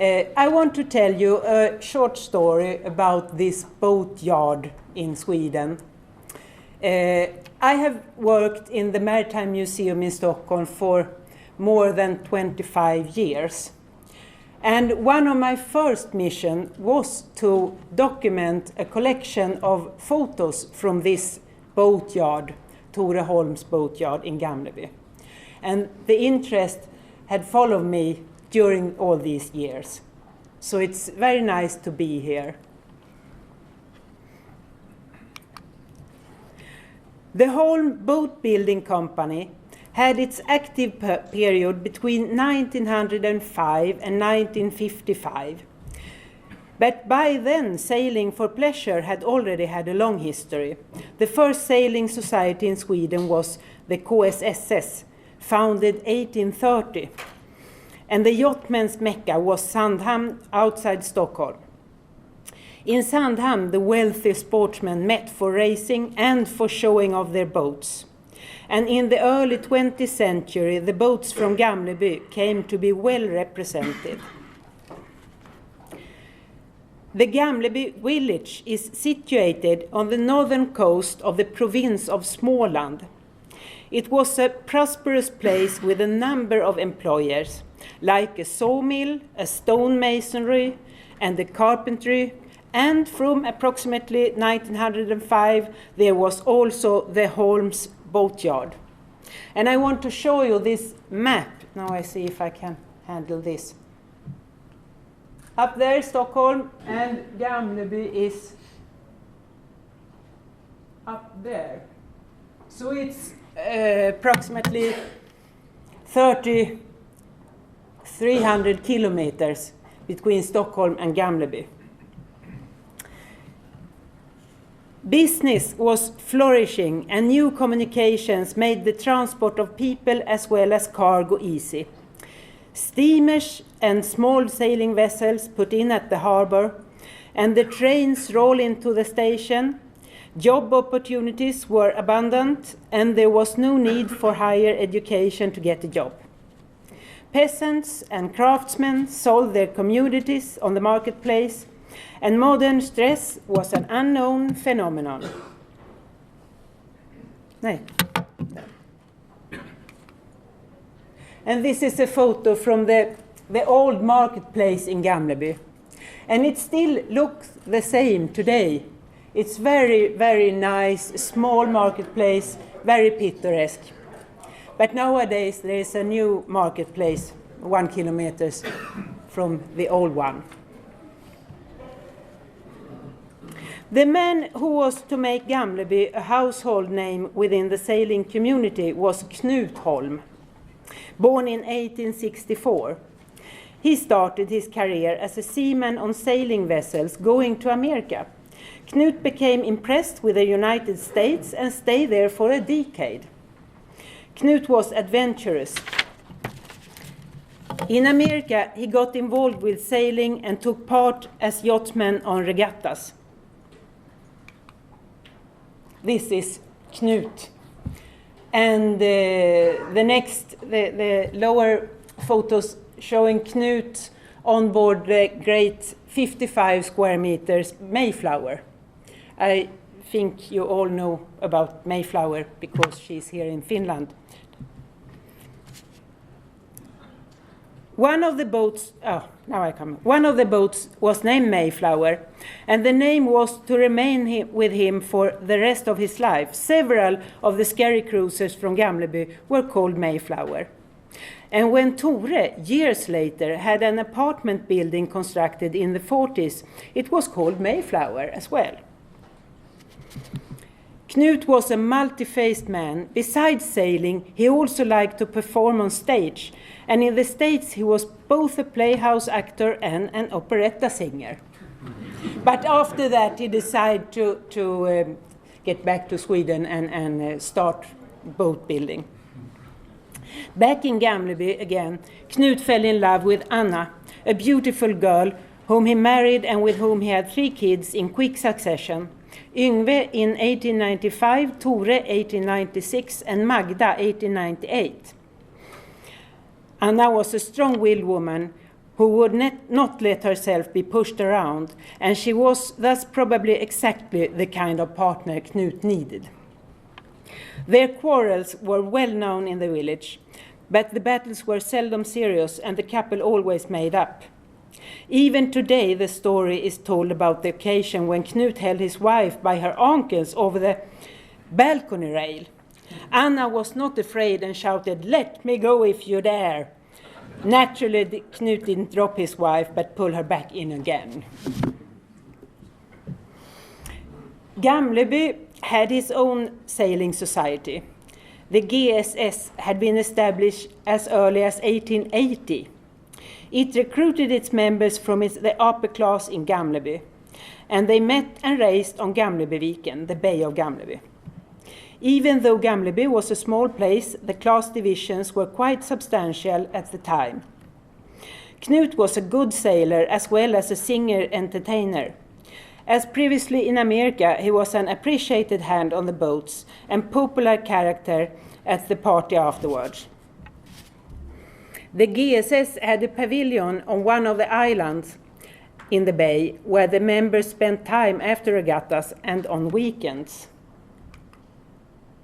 I want to tell you a short story about this boatyard in Sweden. I have worked in the Maritime Museum in Stockholm for more than 25 years. And one of my first missions was to document a collection of photos from this boatyard, Tore Holm's boatyard in Gamleby. And the interest had followed me during all these years. So it's very nice to be here. The Holm Boat Building Company had its active period between 1905 and 1955. But by then, sailing for pleasure had already had a long history. The first sailing society in Sweden was the KSSS, founded 1830. And the yachtmen's mecca was Sandhamn outside Stockholm. In Sandhamn, the wealthy sportsmen met for racing and for showing off their boats. And in the early 20th century, the boats from Gamleby came to be well represented. The Gamleby village is situated on the northern coast of the province of Småland. It was a prosperous place with a number of employers, like a sawmill, a stonemasonry, and a carpentry, and from approximately 1905, there was also the Holm's boatyard. And I want to show you this map. Now I see if I can handle this. Up there, Stockholm, and Gamleby is up there. So it's approximately 300 kilometers between Stockholm and Gamleby. Business was flourishing, and new communications made the transport of people as well as cargo easy. Steamers and small sailing vessels put in at the harbor, and the trains roll into the station. Job opportunities were abundant, and there was no need for higher education to get a job. Peasants and craftsmen sold their commodities on the marketplace, and modern stress was an unknown phenomenon. And this is a photo from the old marketplace in Gamleby. And it still looks the same today. It's very, very nice, small marketplace, very picturesque. But nowadays there is a new marketplace 1 kilometer from the old one. The man who was to make Gamleby a household name within the sailing community was Knut Holm, born in 1864. He started his career as a seaman on sailing vessels going to America. Knut became impressed with the United States and stayed there for a decade. Knut was adventurous. In America, he got involved with sailing and took part as yachtsman on regattas. This is Knut. And the lower photos showing Knut on board the great 55 square meters Mayflower. I think you all know about Mayflower because she's here in Finland. One of the boats was named Mayflower, and the name was to remain with him for the rest of his life. Several of the scary cruisers from Gamleby were called Mayflower. And when Tore, years later, had an apartment building constructed in the 40s, it was called Mayflower as well. Knut was a multi-faced man. Besides sailing, he also liked to perform on stage. And in the States, he was both a playhouse actor and an operetta singer. But after that, he decided to get back to Sweden and start boat building. Back in Gamleby again, Knut fell in love with Anna, a beautiful girl whom he married and with whom he had 3 kids in quick succession. Yngve in 1895, Tore 1896, and Magda 1898. Anna was a strong-willed woman who would not let herself be pushed around, and she was thus probably exactly the kind of partner Knut needed. Their quarrels were well known in the village, but the battles were seldom serious and the couple always made up. Even today the story is told about the occasion when Knut held his wife by her ankles over the balcony rail. Anna was not afraid and shouted, "Let me go if you dare." Naturally, Knut didn't drop his wife, but pull her back in again. Gamleby had his own sailing society. The GSS had been established as early as 1880. It recruited its members from the upper class in Gamleby, and they met and raced on Gamlebyviken, the Bay of Gamleby. Even though Gamleby was a small place, the class divisions were quite substantial at the time. Knut was a good sailor as well as a singer-entertainer. As previously in America, he was an appreciated hand on the boats and popular character at the party afterwards. The GSS had a pavilion on one of the islands in the bay where the members spent time after regattas and on weekends.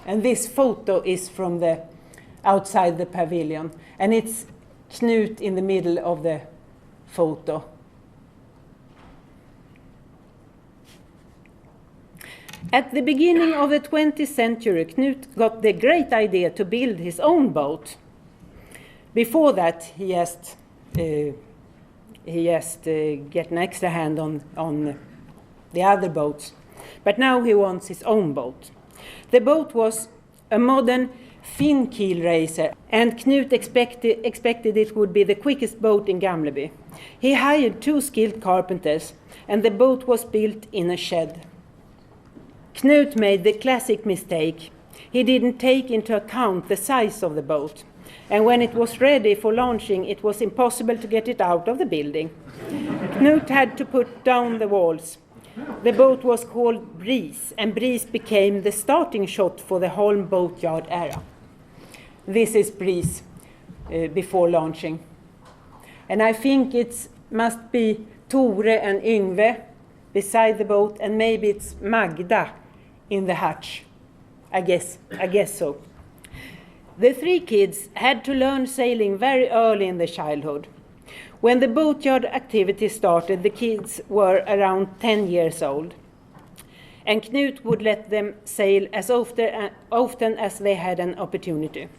And this photo is from the outside the pavilion, and it's Knut in the middle of the photo. At the beginning of the 20th century, Knut got the great idea to build his own boat. Before that, he just get an extra hand on the other boats. But now he wants his own boat. The boat was a modern fin keel racer, and Knut expected it would be the quickest boat in Gamleby. He hired 2 skilled carpenters, and the boat was built in a shed. Knut made the classic mistake. He didn't take into account the size of the boat, and when it was ready for launching, it was impossible to get it out of the building. Knut had to put down the walls. The boat was called Breeze, and Breeze became the starting shot for the Holm boatyard era. This is Breeze before launching. And I think it must be Tore and Yngve beside the boat, and maybe it's Magda in the hatch. I guess so. The 3 kids had to learn sailing very early in their childhood. When the boatyard activity started, the kids were around 10 years old. And Knut would let them sail as often as they had an opportunity.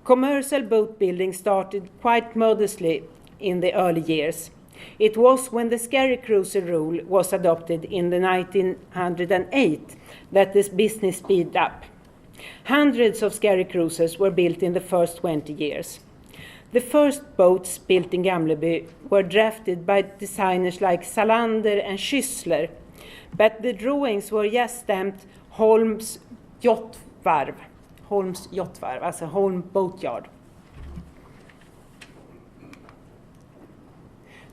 Commercial boat building started quite modestly in the early years. It was when the Skerry Cruiser rule was adopted in the 1908 that this business speeded up. Hundreds of Skerry Cruisers were built in the first 20 years. The first boats built in Gamleby were drafted by designers like Salander and Schüssler, but the drawings were just stamped Holms Yachtvarv, alltså Holm boatyard.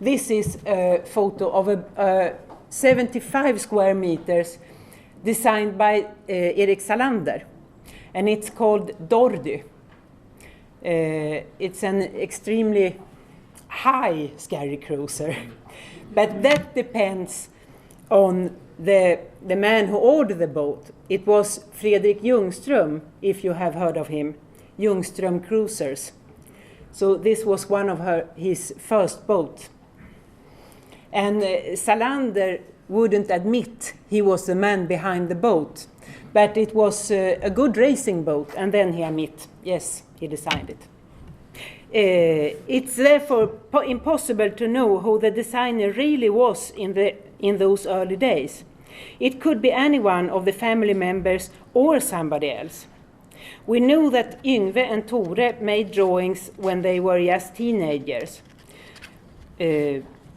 This is a photo of a 75 square meters designed by Erik Salander, and it's called Dordy. It's an extremely high Skerry Cruiser, but that depends on the man who ordered the boat. It was Fredrik Ljungström, if you have heard of him, Ljungström Cruisers. So this was one of his first boats. And Salander wouldn't admit he was the man behind the boat, but it was a good racing boat, and then he admit, yes, he designed it. It's therefore impossible to know who the designer really was in those early days. It could be anyone of the family members or somebody else. We know that Yngve and Tore made drawings when they were just teenagers.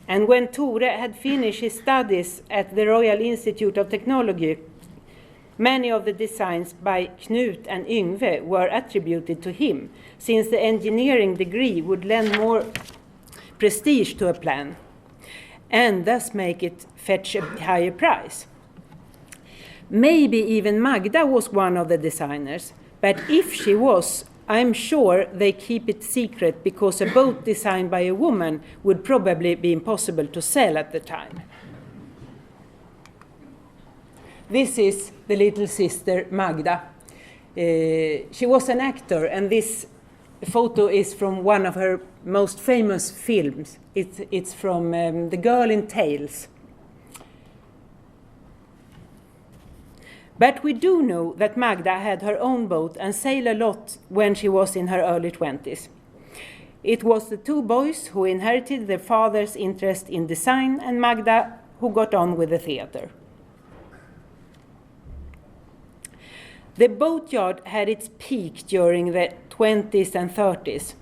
And when Tore had finished his studies at the Royal Institute of Technology, many of the designs by Knut and Yngve were attributed to him, since the engineering degree would lend more prestige to a plan, and thus make it fetch a higher price. Maybe even Magda was one of the designers, but if she was, I'm sure they keep it secret because a boat designed by a woman would probably be impossible to sell at the time. This is the little sister Magda. She was an actor, and this photo is from one of her most famous films. It's from The Girl in Tales. But we do know that Magda had her own boat and sailed a lot when she was in her early 20s. It was the two boys who inherited their father's interest in design, and Magda who got on with the theater. The boatyard had its peak during the 20s and 30s.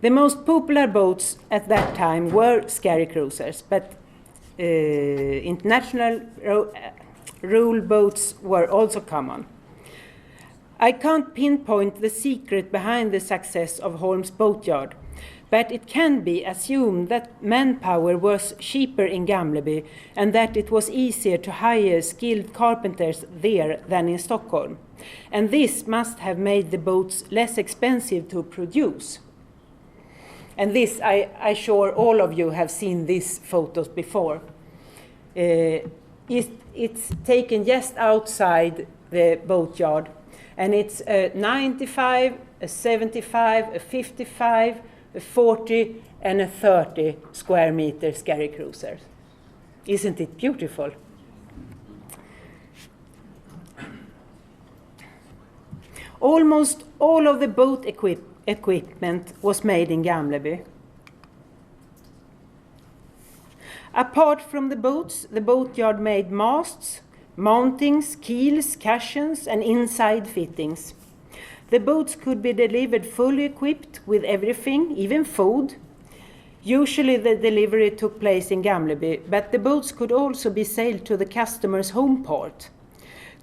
The most popular boats at that time were Scary Cruisers, but international rule boats were also common. I can't pinpoint the secret behind the success of Holm's boatyard, but it can be assumed that manpower was cheaper in Gamleby and that it was easier to hire skilled carpenters there than in Stockholm. And this must have made the boats less expensive to produce. And this, I'm sure all of you have seen these photos before. It's taken just outside the boatyard, and it's a 95, a 75, a 55, a 40 and a 30 square meter Scary Cruiser. Isn't it beautiful? Almost all of the boat equipment was made in Gamleby. Apart from the boats, the boatyard made masts, mountings, keels, cushions, and inside fittings. The boats could be delivered fully equipped with everything, even food. Usually the delivery took place in Gamleby, but the boats could also be sailed to the customer's home port.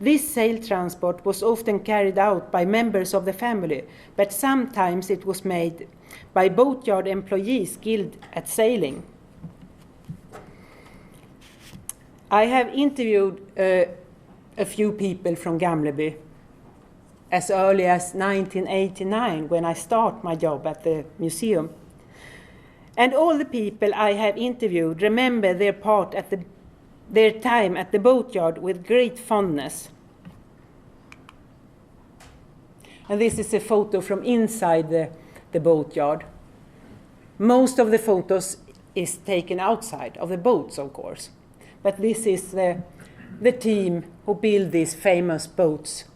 This sail transport was often carried out by members of the family, but sometimes it was made by boatyard employees skilled at sailing. I have interviewed a few people from Gamleby as early as 1989, when I start my job at the museum. And all the people I have interviewed remember their time at the boatyard with great fondness. And this is a photo from inside the boatyard. Most of the photos is taken outside of the boats, of course. But this is the team who built these famous boats.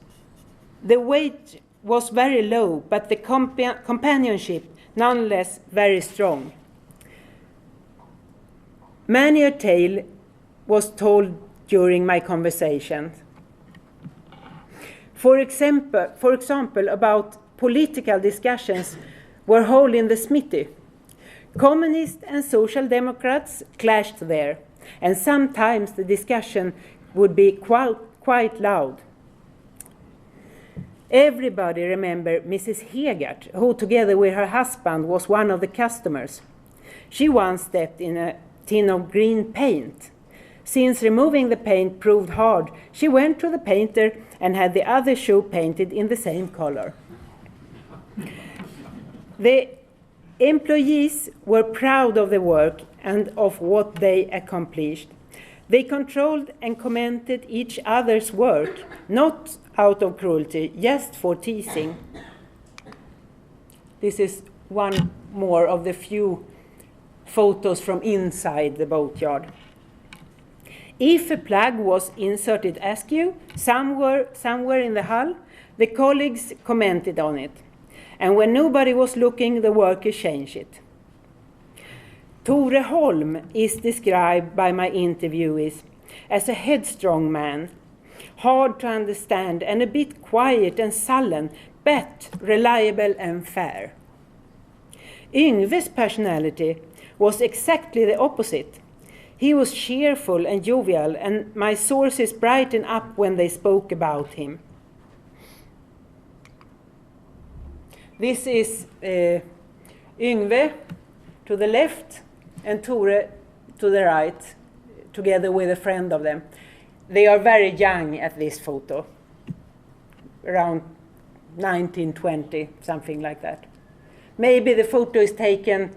The weight was very low, but the companionship nonetheless very strong. Many a tale was told during my conversation. For example, about political discussions were held in the smithy. Communists and social democrats clashed there, and sometimes the discussion would be quite loud. Everybody remember Mrs. Hegart, who together with her husband was one of the customers. She once stepped in a tin of green paint. Since removing the paint proved hard, she went to the painter and had the other shoe painted in the same color. The employees were proud of the work and of what they accomplished. They controlled and commented each other's work, not out of cruelty, just for teasing. This is one more of the few photos from inside the boatyard. If a plug was inserted askew somewhere in the hull, the colleagues commented on it. And when nobody was looking, the workers changed it. Tore Holm is described by my interviewees as a headstrong man, hard to understand and a bit quiet and sullen, but reliable and fair. Yngve's personality was exactly the opposite. He was cheerful and jovial, and my sources brightened up when they spoke about him. This is Yngve to the left and Tore to the right, together with a friend of them. They are very young at this photo. around 1920, something like that. Maybe the photo is taken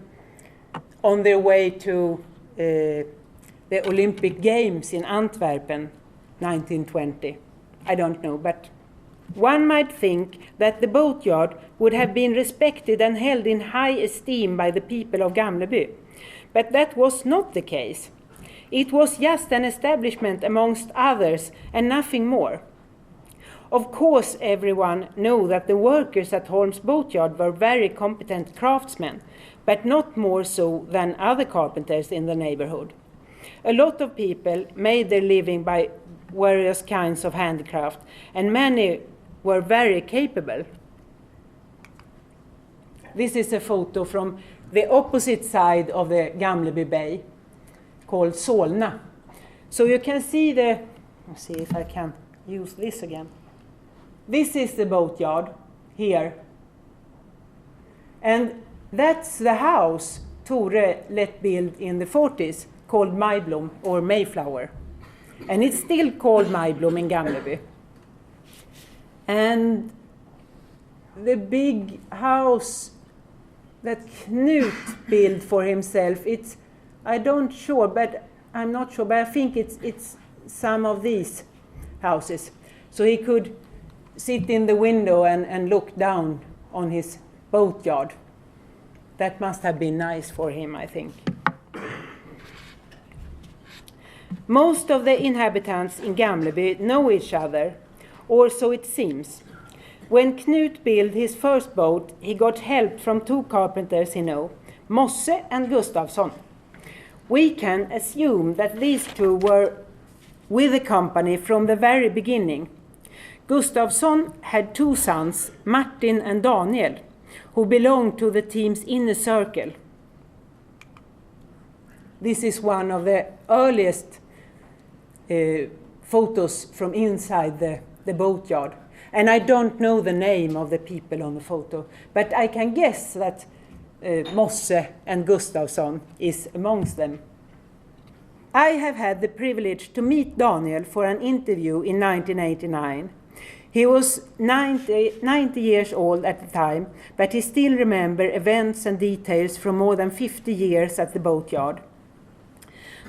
on their way to the Olympic Games in Antwerpen, 1920. I don't know, but one might think that the boatyard would have been respected and held in high esteem by the people of Gamleby. But that was not the case. It was just an establishment amongst others and nothing more. Of course, everyone knew that the workers at Holm's boatyard were very competent craftsmen, but not more so than other carpenters in the neighborhood. A lot of people made their living by various kinds of handicraft, and many were very capable. This is a photo from the opposite side of the Gamleby Bay, called Solna. So you can see let's see if I can use this again. This is the boatyard here. And that's the house Tore let build in the 40s, called Majblom or Mayflower. And it's still called Majblom in Gamleby. And the big house that Knut built for himself, I'm not sure, but I think it's some of these houses. So he could sit in the window and look down on his boatyard. That must have been nice for him, I think. Most of the inhabitants in Gamleby know each other, or so it seems. When Knut built his first boat, he got help from two carpenters he knew, Mosse and Gustafsson. We can assume that these two were with the company from the very beginning. Gustafsson had two sons, Martin and Daniel, who belonged to the team's inner circle. This is one of the earliest photos from inside the boatyard. And I don't know the name of the people on the photo, but I can guess that Mosse and Gustafsson is amongst them. I have had the privilege to meet Daniel for an interview in 1989. He was 90 years old at the time, but he still remembers events and details from more than 50 years at the boatyard.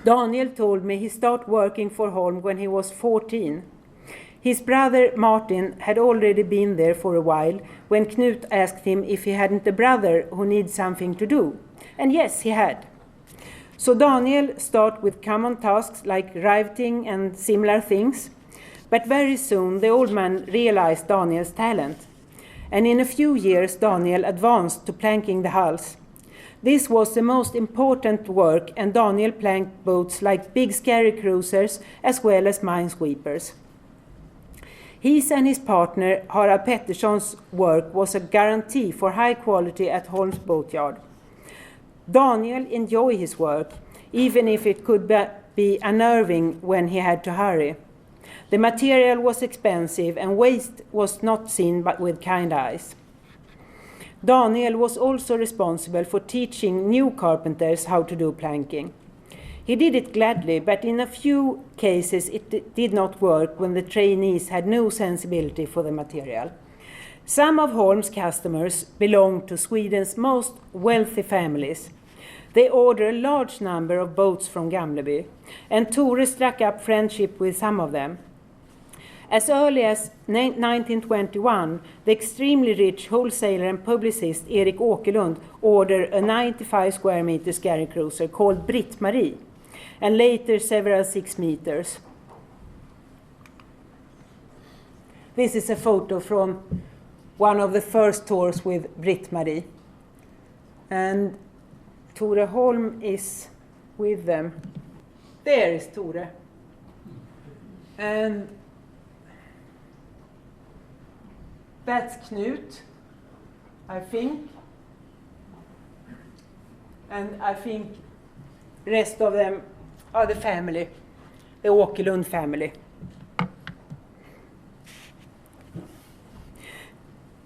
Daniel told me he started working for Holm when he was 14. His brother Martin had already been there for a while when Knut asked him if he hadn't a brother who needed something to do. And yes, he had. So Daniel started with common tasks like riveting and similar things. But very soon the old man realized Daniel's talent. And in a few years Daniel advanced to planking the hulls. This was the most important work, and Daniel planked boats like big scary cruisers as well as minesweepers. His and his partner Harald Pettersson's work was a guarantee for high quality at Holm's boatyard. Daniel enjoyed his work, even if it could be unnerving when he had to hurry. The material was expensive and waste was not seen with kind eyes. Daniel was also responsible for teaching new carpenters how to do planking. He did it gladly, but in a few cases it did not work when the trainees had no sensibility for the material. Some of Holm's customers belonged to Sweden's most wealthy families. They ordered a large number of boats from Gamleby, and Tore struck up friendship with some of them. As early as 1921, the extremely rich wholesaler and publicist Erik Åkerlund ordered a 95 square meter scary cruiser called Britt-Marie, and later several 6 meters. This is a photo from one of the first tours with Britt-Marie. And Tore Holm is with them. There is Tore. And that's Knut, I think. And I think the rest of them are the family, the Åkerlund family.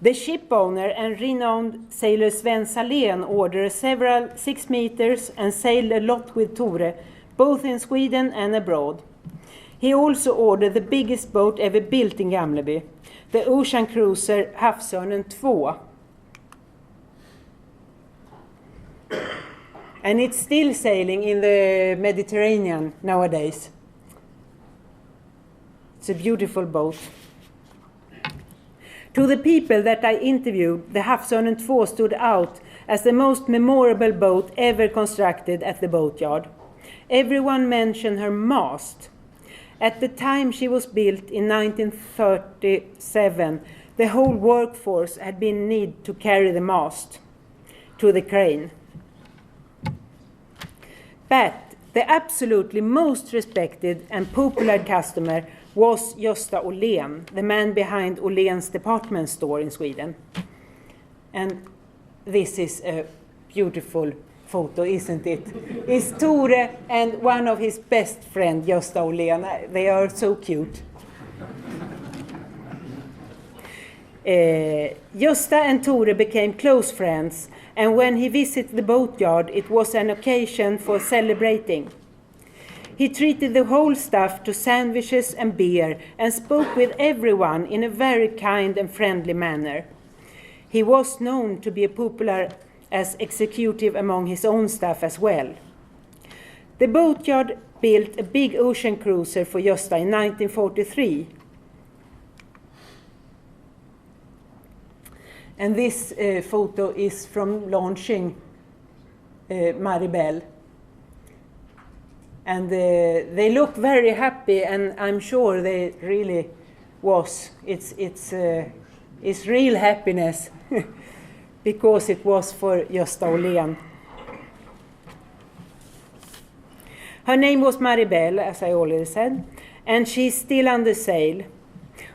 The ship owner and renowned sailor Sven Salén ordered several 6 meters and sailed a lot with Tore, both in Sweden and abroad. He also ordered the biggest boat ever built in Gamleby, the ocean cruiser Havsörnen 2. And it's still sailing in the Mediterranean nowadays. It's a beautiful boat. To the people that I interviewed, the Havsörnen 2 stood out as the most memorable boat ever constructed at the boatyard. Everyone mentioned her mast. At the time she was built in 1937, the whole workforce had been in need to carry the mast to the crane. But the absolutely most respected and popular customer was Gösta Åhlén, the man behind Åhléns department store in Sweden. And this is a beautiful photo, isn't it? It's Tore and one of his best friends, Gösta Åhlén. They are so cute. Gösta and Tore became close friends, and when he visited the boatyard, it was an occasion for celebrating. He treated the whole staff to sandwiches and beer and spoke with everyone in a very kind and friendly manner. He was known to be popular as executive among his own staff as well. The boatyard built a big ocean cruiser for Gösta in 1943. And this photo is from launching Maribel. And they look very happy, and I'm sure they really was. It's real happiness because it was for Gösta Åhlén. Her name was Maribel, as I already said, and she's still under sail.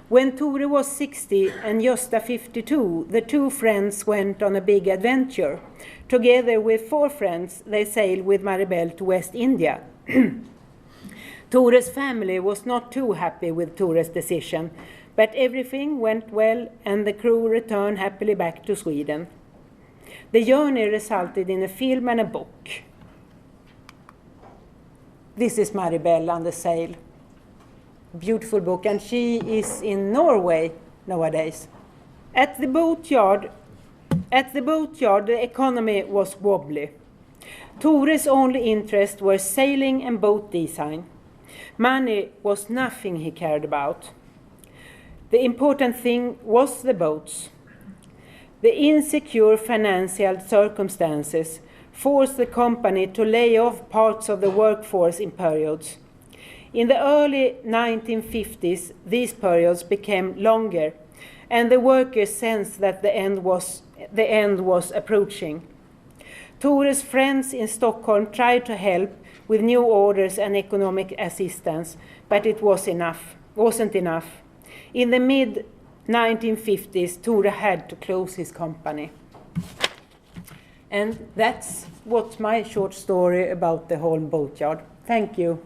When Tore was 60 and Gösta 52, the two friends went on a big adventure. Together with 4 friends, they sailed with Maribel to West India. Tore's family was not too happy with Tore's decision, but everything went well and the crew returned happily back to Sweden. The journey resulted in a film and a book. This is Maribel under sail. Beautiful book, and she is in Norway nowadays. At the boatyard, the economy was wobbly. Tore's only interest was sailing and boat design. Money was nothing he cared about. The important thing was the boats. The insecure financial circumstances forced the company to lay off parts of the workforce in periods. In the early 1950s, these periods became longer, and the workers sensed that the end was approaching. Tore's friends in Stockholm tried to help with new orders and economic assistance, but it wasn't enough. In the mid-1950s, Tore had to close his company. And that's what my short story about the Holm boatyard. Thank you.